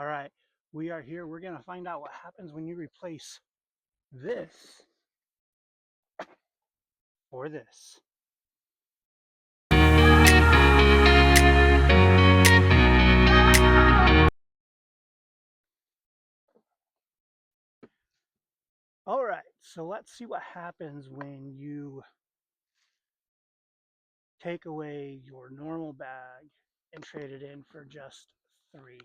All right, we are here. We're going to find out what happens when you replace this for this. All right, so let's see what happens when you take away your normal bag and trade it in for just three.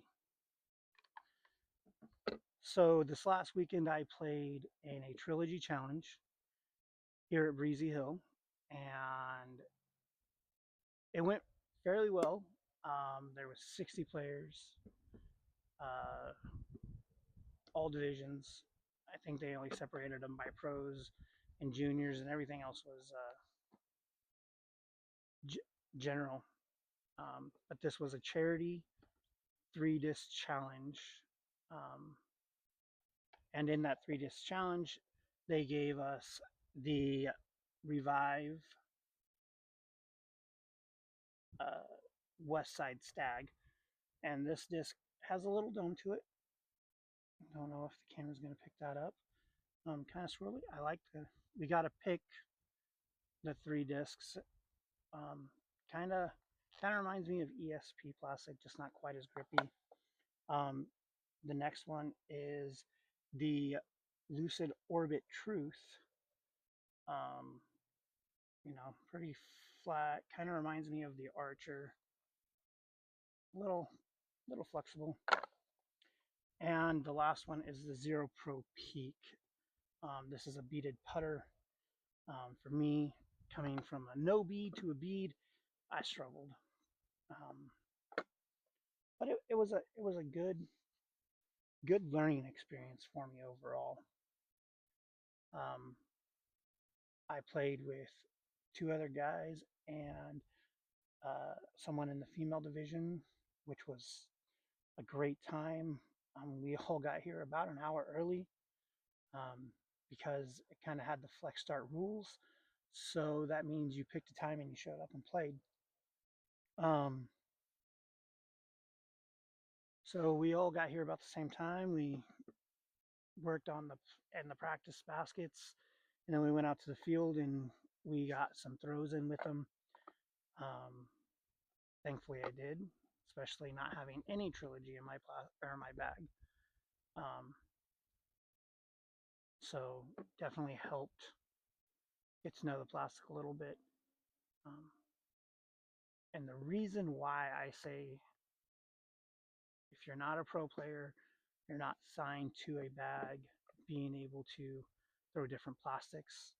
So this last weekend, I played in a Trilogy challenge here at Breezy Hill, and it went fairly well. There was 60 players, uh, all divisions. I think they only separated them by pros and juniors, and everything else was g- general. But this was a charity three-disc challenge, um, and in that three-disc challenge, they gave us the Revive uh, West Side Stag, and this disc has a little dome to it. I don't know if the camera's going to pick that up. Kind of swirly. I like the. We got to pick the three discs. Um, kind of kind of reminds me of ESP plastic, just not quite as grippy. Um, the next one is the Lucid Orbit Truth. Um, pretty flat. Kind of reminds me of the Archer. Little little flexible. And the last one is the Zero Pro Peak. This is a beaded putter. For me, coming from a no bead to a bead, I struggled. Um, but it was a good learning experience for me overall. Um, I played with two other guys and someone in the female division, which was a great time. We all got here about an hour early um, because it kind of had the flex start rules. So that means you picked a time and you showed up and played. Um, so we all got here about the same time. We worked on the practice baskets, and then we went out to the field and we got some throws in with them. Um, Thankfully, I did, especially not having any trilogy in my bag. Um, so definitely helped get to know the plastic a little bit. Um, and the reason why I say if you're not a pro player, you're not signed to a bag, being able to throw different plastics.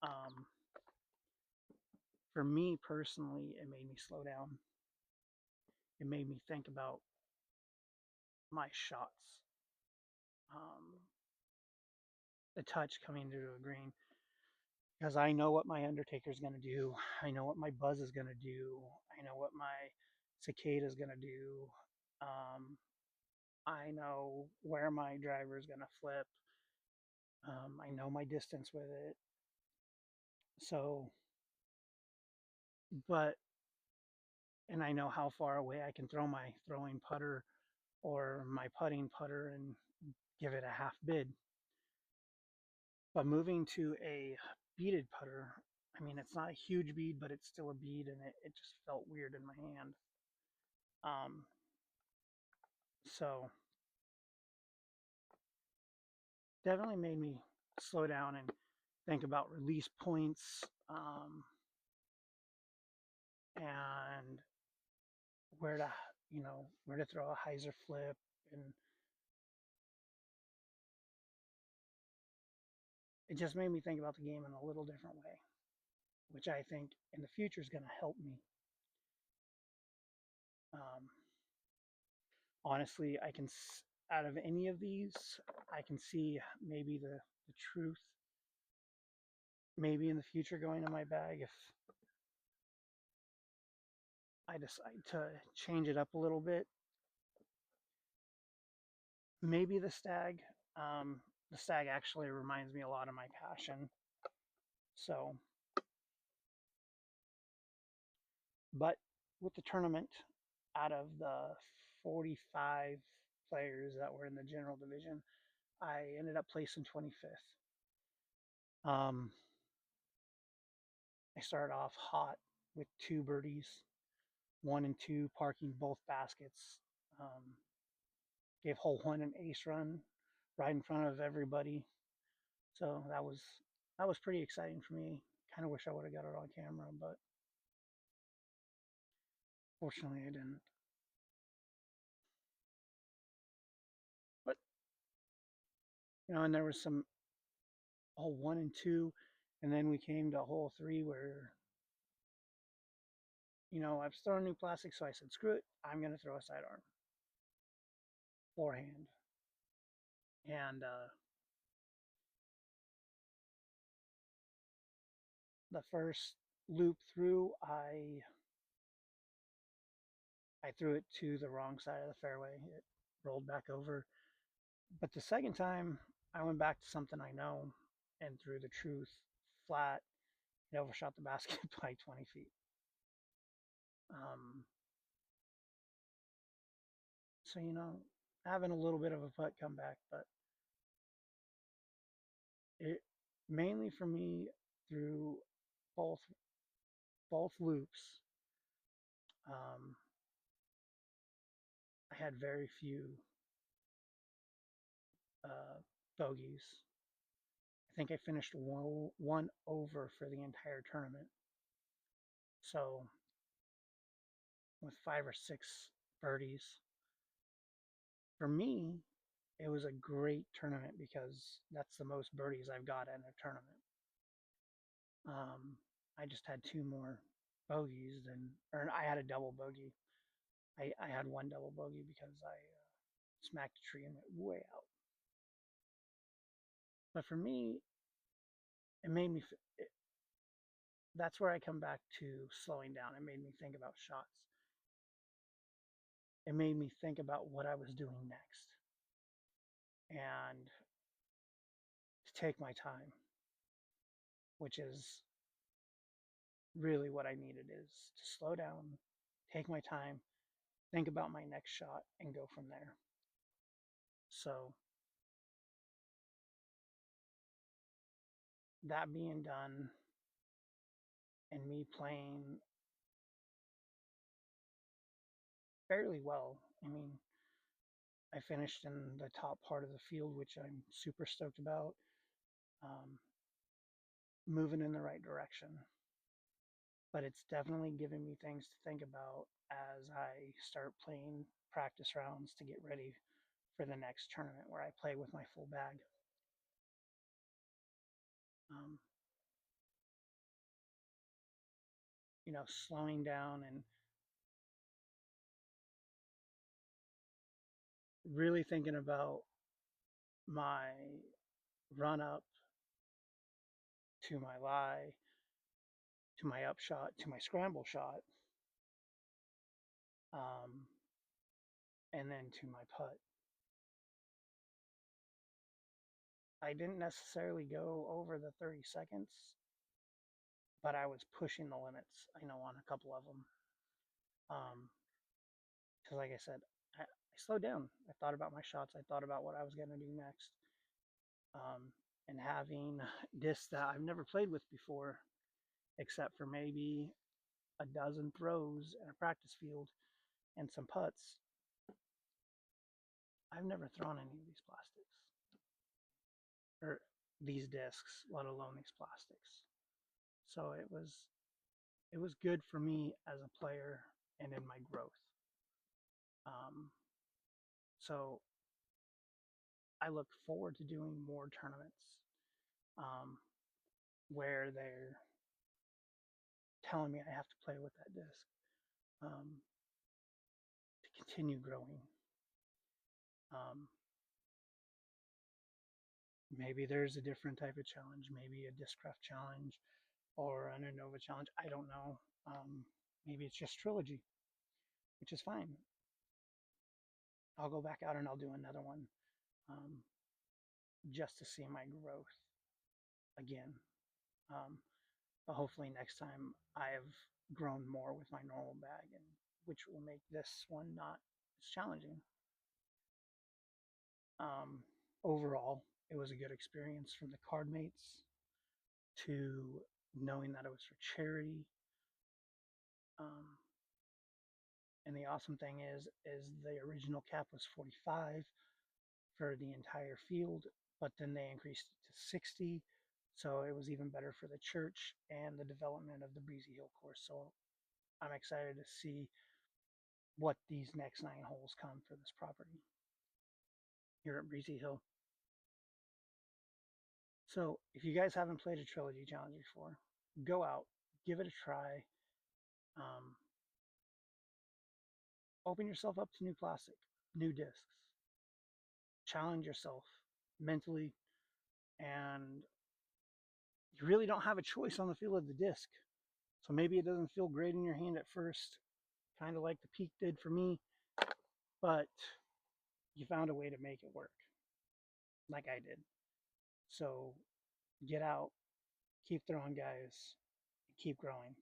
Um, for me personally, it made me slow down. It made me think about my shots, um, the touch coming through a green, because I know what my Undertaker's going to do. I know what my Buzz is going to do. I know what my Cicada is going to do. Um, I know where my driver is going to flip. I know my distance with it. So, but, and I know how far away I can throw my throwing putter or my putting putter and give it a half bid. But moving to a beaded putter, I mean, it's not a huge bead, but it's still a bead, and it just felt weird in my hand. Um, so definitely made me slow down and think about release points and where to where to throw a hyzer flip, and it just made me think about the game in a little different way, which I think in the future is going to help me. Um, Honestly, I can out of any of these, I can see maybe the truth maybe in the future going in my bag if I decide to change it up a little bit. Maybe um, the stag actually reminds me a lot of my passion. So, but with the tournament, out of the 45 players that were in the general division. I ended up placing 25th. Um, I started off hot with two birdies, one and two, parking both baskets. Um, Gave hole one an ace run right in front of everybody. So that was pretty exciting for me. Kind of wish I would have got it on camera, but fortunately I didn't. But and there was some hole one and two, and then we came to hole three where I was throwing new plastic, so I said, screw it, I'm gonna throw a sidearm forehand, and the first loop through, I threw it to the wrong side of the fairway. It rolled back over. But the second time, I went back to something I know and threw the truth flat. It overshot the basket by 20 feet. Um, so, having a little bit of a putt comeback, but it mainly for me through both both loops. Um, I had very few uh, bogeys. I think I finished one over for the entire tournament. So with five or six birdies, for me, it was a great tournament because that's the most birdies I've got in a tournament. I just had two more bogeys or I had a double bogey. I had one double bogey because I smacked a tree and went way out. But for me, it made me. That's where I come back to slowing down. It made me think about shots. It made me think about what I was doing next and to take my time, which is really what I needed is to slow down, take my time, think about my next shot, and go from there. So that being done, and me playing fairly well. I mean, I finished in the top part of the field, which I'm super stoked about. Um, Moving in the right direction. But it's definitely giving me things to think about as I start playing practice rounds to get ready for the next tournament where I play with my full bag. Um, Slowing down and really thinking about my run up to my lie, to my upshot, to my scramble shot, um, and then to my putt. I didn't necessarily go over the 30 seconds, but I was pushing the limits, on a couple of them. Because, like I said, I slowed down. I thought about my shots. I thought about what I was going to do next. And having discs that I've never played with before, except for maybe a dozen throws in a practice field and some putts, I've never thrown any of these plastics or these discs, let alone these plastics. So it was good for me as a player and in my growth. Um, so I look forward to doing more tournaments um, where they're telling me I have to play with that disc to continue growing. Um, Maybe there's a different type of challenge, maybe a Discraft challenge or an Innova challenge. I don't know. Maybe it's just Trilogy, which is fine. I'll go back out and I'll do another one um, just to see my growth again. Um, but hopefully next time I have grown more with my normal bag, and which will make this one not as challenging. Um, Overall, it was a good experience from the card mates to knowing that it was for charity. Um, and the awesome thing is the original cap was 45 for the entire field, but then they increased it to 60. So it was even better for the church and the development of the Breezy Hill course. So I'm excited to see what these next 9 holes come for this property here at Breezy Hill. So if you guys haven't played a Trilogy Challenge before, go out, give it a try. Um, Open yourself up to new plastic, new discs. Challenge yourself mentally, and you really don't have a choice on the feel of the disc. So maybe it doesn't feel great in your hand at first, kind of like the Peak did for me, but you found a way to make it work, like I did. So get out, keep throwing, guys, and keep growing.